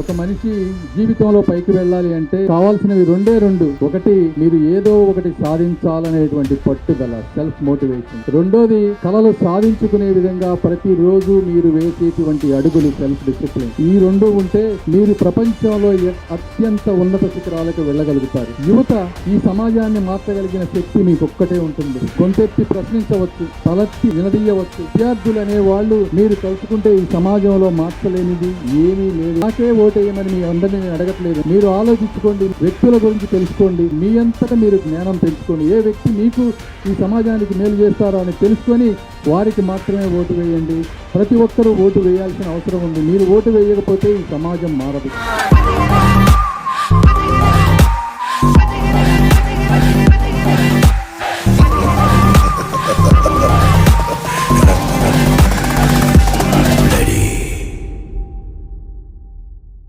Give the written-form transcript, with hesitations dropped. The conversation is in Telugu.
ఒక మనిషి జీవితంలో పైకి వెళ్ళాలి అంటే కావాల్సినవి రెండు. ఒకటి, మీరు ఏదో ఒకటి సాధించాలనేటువంటి పట్టుదల, సెల్ఫ్ మోటివేషన్. రెండోది, కలలు సాధించుకునే విధంగా ప్రతిరోజు మీరు వేసేటువంటి అడుగులు, సెల్ఫ్ డిసిప్లిన్. ఈ రెండు ఉంటే మీరు ప్రపంచంలో అత్యంత ఉన్నత శిఖరాలకు వెళ్ళగలుగుతారు. యువత ఈ సమాజాన్ని మార్చగలిగిన శక్తి మీకు ఒక్కటే ఉంటుంది. గొంతెత్తి ప్రశ్నించవచ్చు, తలెత్తి నిలదీయవచ్చు. విద్యార్థులు అనే వాళ్ళు మీరు తలుచుకుంటే ఈ సమాజంలో మార్చలేనిది ఏమీ లేదు. నాకే ఓటేయమని మీ అందరినీ అడగట్లేదు. మీరు ఆలోచించుకోండి, వ్యక్తుల గురించి తెలుసుకోండి, మీ అంతటా మీరు జ్ఞానం పెంచుకోండి. ఏ వ్యక్తి మీకు ఈ సమాజానికి మేలు చేస్తారో అని తెలుసుకొని వారికి మాత్రమే ఓటు వేయండి. ప్రతి ఒక్కరూ ఓటు వేయాల్సిన అవసరం ఉంది. మీరు ఓటు వేయకపోతే ఈ సమాజం మారదు.